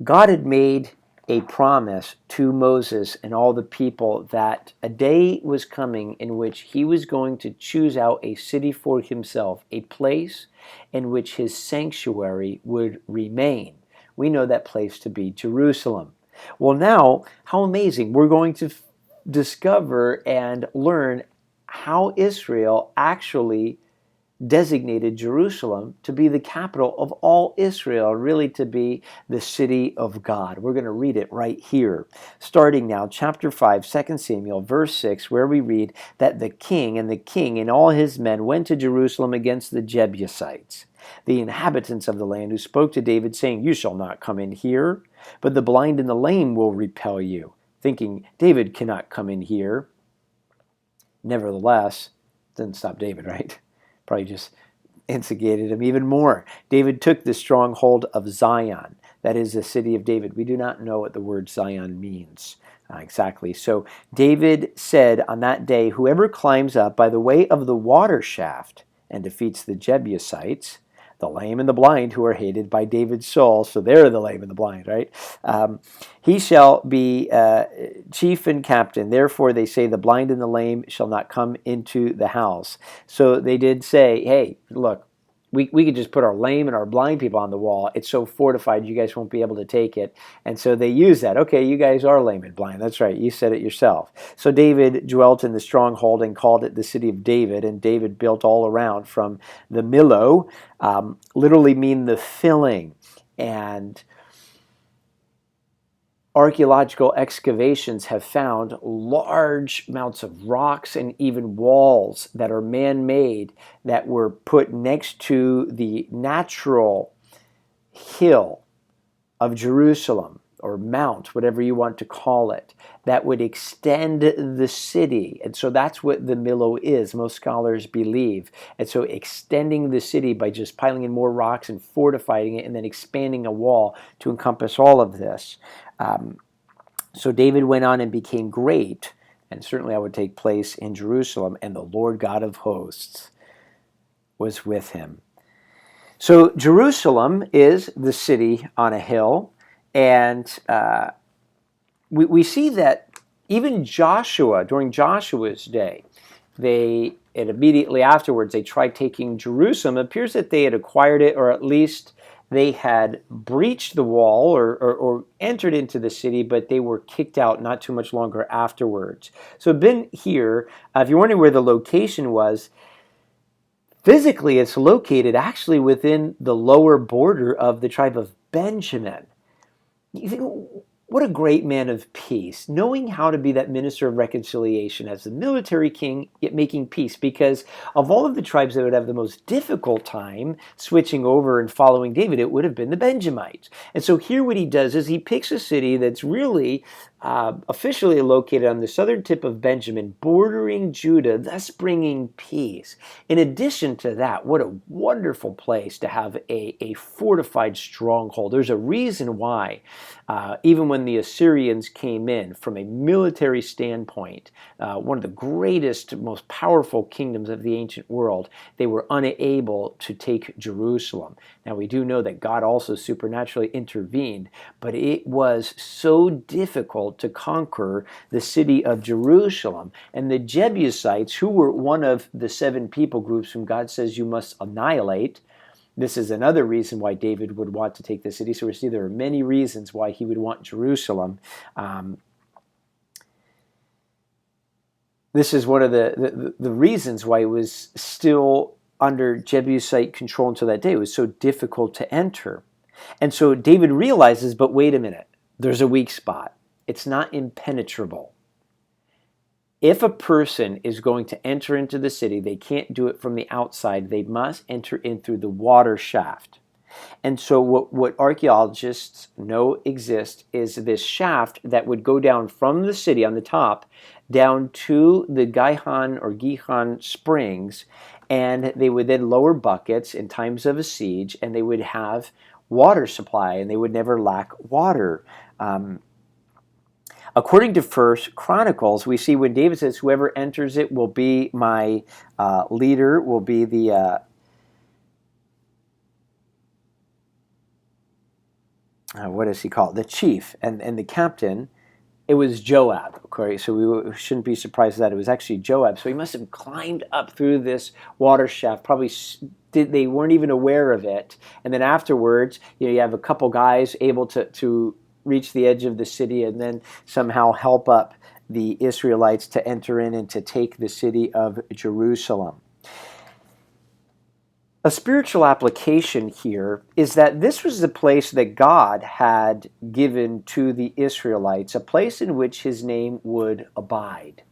God had made a promise to Moses and all the people that a day was coming in which He was going to choose out a city for Himself, a place in which His sanctuary would remain. We know that place to be Jerusalem. Well, now, how amazing. We're going to discover and learn how Israel actually designated Jerusalem to be the capital of all Israel, really to be the city of God. We're going to read it right here. Starting now, chapter 5, 2 Samuel, verse 6, where we read that the king and all his men went to Jerusalem against the Jebusites, the inhabitants of the land, who spoke to David, saying, "You shall not come in here, but the blind and the lame will repel you," thinking David cannot come in here. Nevertheless, didn't stop David, right? Probably just instigated him even more. David took the stronghold of Zion, that is the city of David. We do not know what the word Zion means exactly. So David said on that day, "Whoever climbs up by the way of the water shaft and defeats the Jebusites, the lame and the blind who are hated by David's soul," so they're the lame and the blind, right? "He shall be chief and captain. Therefore, they say, the blind and the lame shall not come into the house." So they did say, "Hey, look, we could just put our lame and our blind people on the wall. It's so fortified, you guys won't be able to take it." And so they use that. "Okay, you guys are lame and blind. That's right. You said it yourself." So David dwelt in the stronghold and called it the city of David. And David built all around from the Millo, literally mean the filling. And archaeological excavations have found large amounts of rocks and even walls that are man-made that were put next to the natural hill of Jerusalem, or mount, whatever you want to call it, that would extend the city. And so that's what the Millo is, most scholars believe. And so extending the city by just piling in more rocks and fortifying it and then expanding a wall to encompass all of this. So David went on and became great, and certainly that would take place in Jerusalem, and the Lord God of hosts was with him. So Jerusalem is the city on a hill, and we see that even Joshua, during Joshua's day, and immediately afterwards they tried taking Jerusalem. It appears that they had acquired it, or at least they had breached the wall or entered into the city, but they were kicked out not too much longer afterwards. So been here, if you're wondering where the location was, physically it's located actually within the lower border of the tribe of Benjamin. You think, what a great man of peace, knowing how to be that minister of reconciliation as the military king, yet making peace, because of all of the tribes that would have the most difficult time switching over and following David, it would have been the Benjamites. And so here what he does is he picks a city that's really officially located on the southern tip of Benjamin, bordering Judah, thus bringing peace. In addition to that, what a wonderful place to have a fortified stronghold. There's a reason why, even when the Assyrians came in, from a military standpoint, one of the greatest, most powerful kingdoms of the ancient world, they were unable to take Jerusalem. Now, we do know that God also supernaturally intervened, but it was so difficult to conquer the city of Jerusalem. And the Jebusites, who were one of the 7 people groups whom God says you must annihilate, this is another reason why David would want to take the city. So we see there are many reasons why he would want Jerusalem. This is one of the reasons why it was still under Jebusite control until that day. It was so difficult to enter. And so David realizes, but wait a minute, there's a weak spot. It's not impenetrable. If a person is going to enter into the city, they can't do it from the outside. They must enter in through the water shaft. And so what archaeologists know exists is this shaft that would go down from the city on the top down to the Gihon springs, and they would then lower buckets in times of a siege, and they would have water supply, and they would never lack water. According to First Chronicles, we see when David says, whoever enters it will be my leader, will be the what does he call it? The chief and the captain. It was Joab. Okay, so we shouldn't be surprised that it was actually Joab. So he must have climbed up through this water shaft. Probably they weren't even aware of it. And then afterwards, you have a couple guys able to reach the edge of the city and then somehow help up the Israelites to enter in and to take the city of Jerusalem. A spiritual application here is that this was the place that God had given to the Israelites, a place in which his name would abide.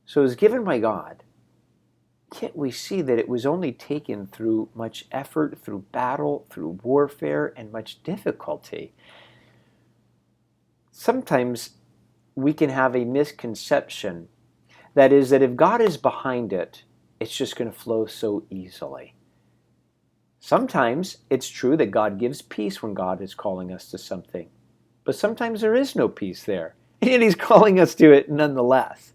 So it was given by God. Yet we see that it was only taken through much effort, through battle, through warfare, and much difficulty. Sometimes we can have a misconception, that is, that if God is behind it, it's just going to flow so easily. Sometimes it's true that God gives peace when God is calling us to something. But sometimes there is no peace there, and he's calling us to it nonetheless.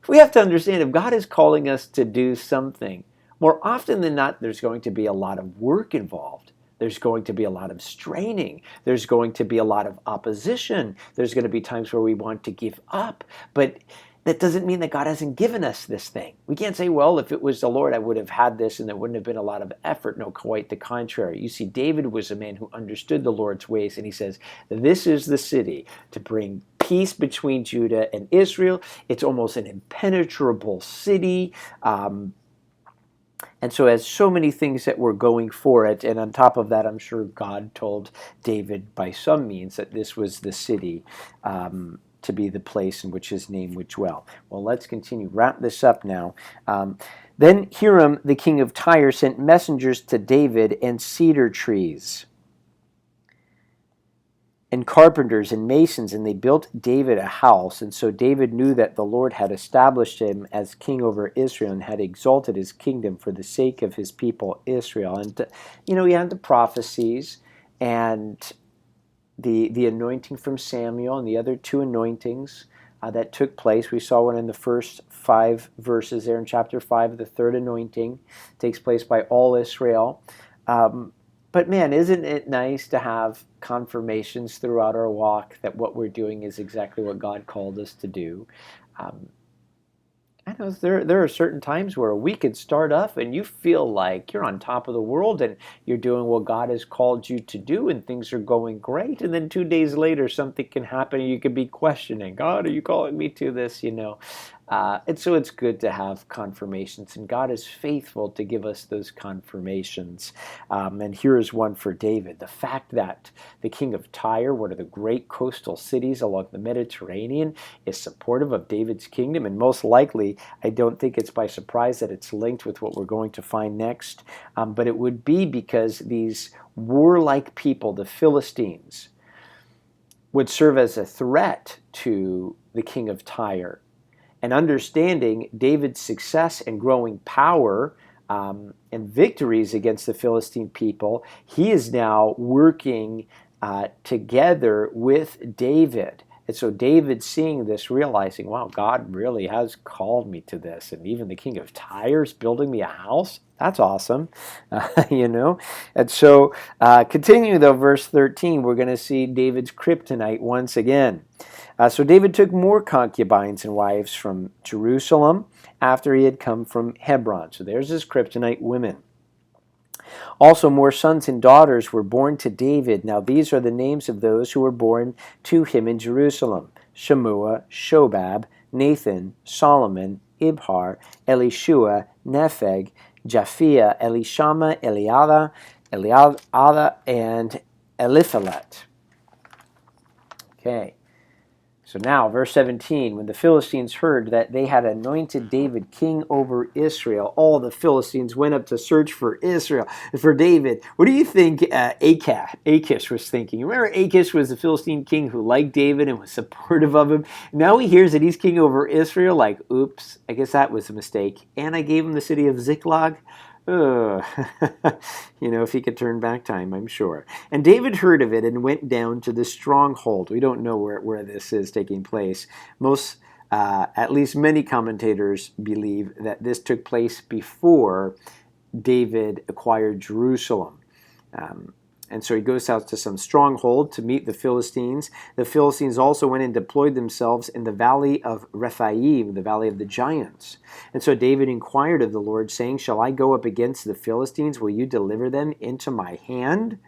We have to understand, if God is calling us to do something, more often than not, there's going to be a lot of work involved. There's going to be a lot of straining. There's going to be a lot of opposition. There's going to be times where we want to give up. But that doesn't mean that God hasn't given us this thing. We can't say, well, if it was the Lord, I would have had this and there wouldn't have been a lot of effort. No, quite the contrary. You see, David was a man who understood the Lord's ways, and he says, this is the city to bring peace between Judah and Israel. It's almost an impenetrable city. And so it has so many things that were going for it. And on top of that, I'm sure God told David by some means that this was the city to be the place in which his name would dwell. Well, let's continue. Wrap this up now. Then Hiram, the king of Tyre, sent messengers to David and cedar trees and carpenters and masons, and they built David a house. And so David knew that the Lord had established him as king over Israel and had exalted his kingdom for the sake of his people Israel. And, he had the prophecies and the anointing from Samuel and the other two anointings that took place. We saw one in the first 5 verses there in chapter 5. The third anointing takes place by all Israel. But man, isn't it nice to have confirmations throughout our walk that what we're doing is exactly what God called us to do? I know there are certain times where a week could start up and you feel like you're on top of the world and you're doing what God has called you to do and things are going great. And then 2 days later, something can happen and you could be questioning, God, are you calling me to this? And so it's good to have confirmations, and God is faithful to give us those confirmations. And here is one for David. The fact that the king of Tyre, one of the great coastal cities along the Mediterranean, is supportive of David's kingdom, and most likely, I don't think it's by surprise that it's linked with what we're going to find next, but it would be because these warlike people, the Philistines, would serve as a threat to the king of Tyre. And understanding David's success and growing power and victories against the Philistine people, he is now working together with David. And so David, seeing this, realizing, wow, God really has called me to this. And even the king of Tyre is building me a house. That's awesome, And so continuing though, verse 13, we're going to see David's kryptonite once again. So David took more concubines and wives from Jerusalem after he had come from Hebron. So there's his kryptonite women. Also more sons and daughters were born to David. Now these are the names of those who were born to him in Jerusalem: Shemua, Shobab, Nathan, Solomon, Ibhar, Elishua, Nepheg, Japhia, Elishama, Eliada, and Eliphalet. Okay. So now, verse 17, when the Philistines heard that they had anointed David king over Israel, all the Philistines went up to search for Israel, for David. What do you think Achish was thinking? Remember, Achish was the Philistine king who liked David and was supportive of him. Now he hears that he's king over Israel, like, oops, I guess that was a mistake. And I gave him the city of Ziklag. If he could turn back time, I'm sure. And David heard of it and went down to the stronghold. We don't know where this is taking place. At least many commentators believe that this took place before David acquired Jerusalem. And so he goes out to some stronghold to meet the Philistines. The Philistines also went and deployed themselves in the valley of Rephaim, the valley of the giants. And so David inquired of the Lord, saying, "Shall I go up against the Philistines? Will you deliver them into my hand?"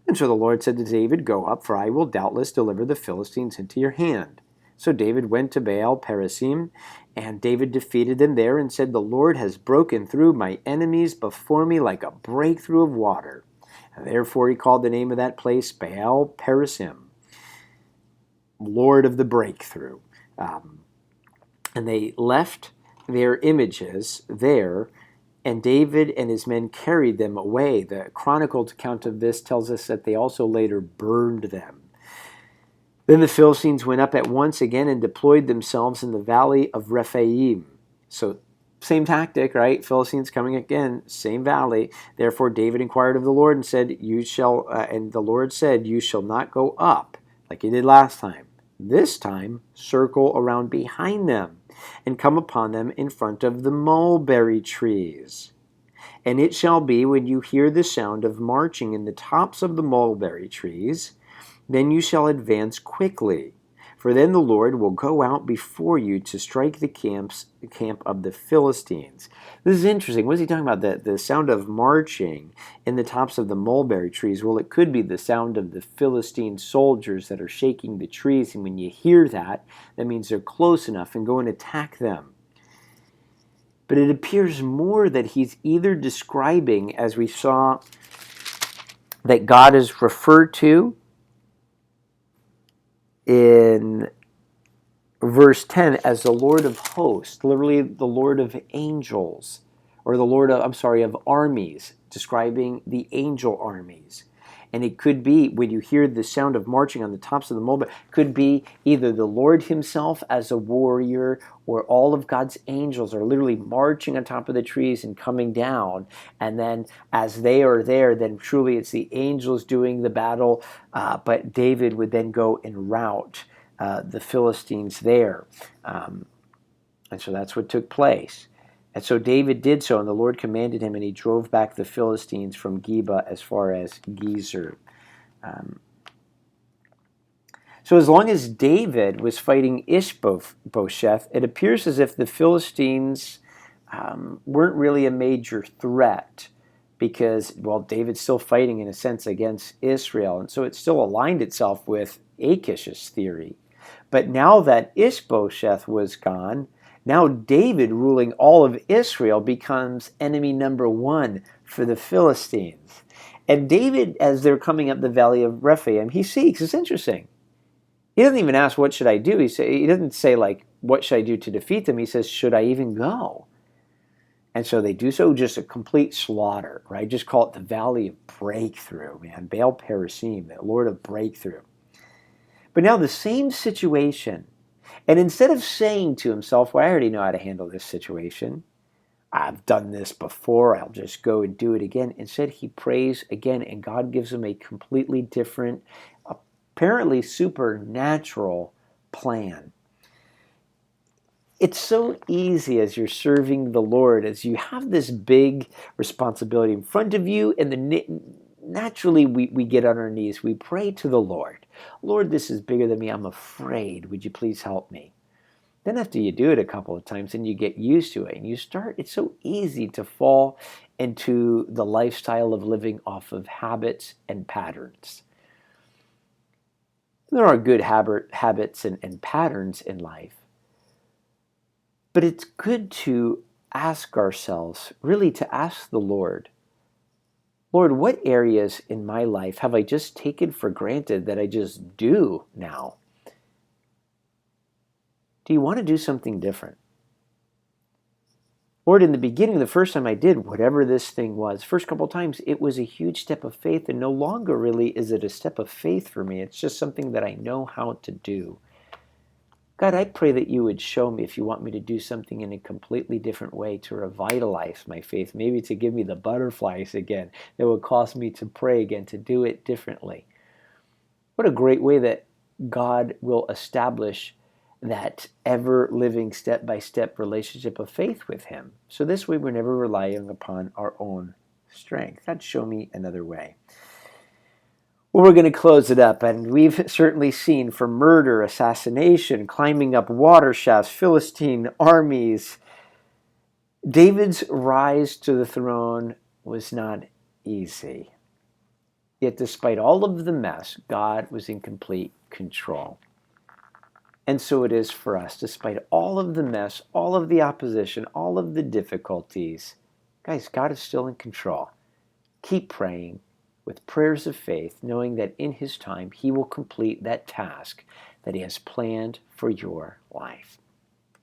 And so the Lord said to David, "Go up, for I will doubtless deliver the Philistines into your hand." So David went to Baal Perazim, and David defeated them there and said, "The Lord has broken through my enemies before me like a breakthrough of water." And therefore he called the name of that place Baal Perazim, Lord of the breakthrough. And they left their images there, and David and his men carried them away. The chronicled account of this tells us that they also later burned them. Then the Philistines went up at once again and deployed themselves in the valley of Rephaim. So same tactic, right? Philistines coming again, same valley. Therefore David inquired of the Lord and said, and the Lord said, "You shall not go up like you did last time. This time circle around behind them and come upon them in front of the mulberry trees. And it shall be when you hear the sound of marching in the tops of the mulberry trees, then you shall advance quickly. For then the Lord will go out before you to strike the camp of the Philistines." This is interesting. What is he talking about? The sound of marching in the tops of the mulberry trees. Well, it could be the sound of the Philistine soldiers that are shaking the trees. And when you hear that, that means they're close enough and go and attack them. But it appears more that he's either describing, as we saw, that God is referred to in verse 10 as the Lord of hosts, literally the Lord of angels, or of armies, describing the angel armies. And it could be, when you hear the sound of marching on the tops of the mulberry, could be either the Lord himself as a warrior, or all of God's angels are literally marching on top of the trees and coming down. And then as they are there, then truly it's the angels doing the battle, but David would then go and rout the Philistines there. And so that's what took place. And so David did so, and the Lord commanded him, and he drove back the Philistines from Geba as far as Gezer. So as long as David was fighting Ishbosheth, it appears as if the Philistines weren't really a major threat, because, well, David's still fighting in a sense against Israel, and so it still aligned itself with Achish's theory. But now that Ishbosheth was gone, now David ruling all of Israel becomes enemy number one for the Philistines. And David, as they're coming up the valley of Rephaim, he seeks. It's interesting. He doesn't even ask, what should I do? He doesn't say, like, what should I do to defeat them? He says, should I even go? And so they do so, just a complete slaughter, right? Just call it the valley of breakthrough, man. Baal Perazim, the Lord of breakthrough. But now the same situation. And instead of saying to himself, well, I already know how to handle this situation, I've done this before, I'll just go and do it again. Instead, he prays again, and God gives him a completely different, apparently supernatural plan. It's so easy as you're serving the Lord, as you have this big responsibility in front of you, and naturally we get on our knees. We pray to the Lord. Lord, this is bigger than me. I'm afraid. Would you please help me? Then after you do it a couple of times and you get used to it and you start, it's so easy to fall into the lifestyle of living off of habits and patterns. There are good habits and patterns in life, But it's good to ask ourselves, really to ask the Lord, Lord, what areas in my life have I just taken for granted that I just do now? Do you want to do something different? Lord, in the beginning, the first time I did whatever this thing was, first couple times, it was a huge step of faith, and no longer really is it a step of faith for me. It's just something that I know how to do. God, I pray that you would show me if you want me to do something in a completely different way to revitalize my faith, maybe to give me the butterflies again that would cause me to pray again, to do it differently. What a great way that God will establish that ever-living step-by-step relationship of faith with him. So this way we're never relying upon our own strength. God, show me another way. Well, we're going to close it up, and we've certainly seen from murder, assassination, climbing up water shafts, Philistine armies. David's rise to the throne was not easy. Yet despite all of the mess, God was in complete control. And so it is for us, despite all of the mess, all of the opposition, all of the difficulties. Guys, God is still in control. Keep praying with prayers of faith, knowing that in his time he will complete that task that he has planned for your life.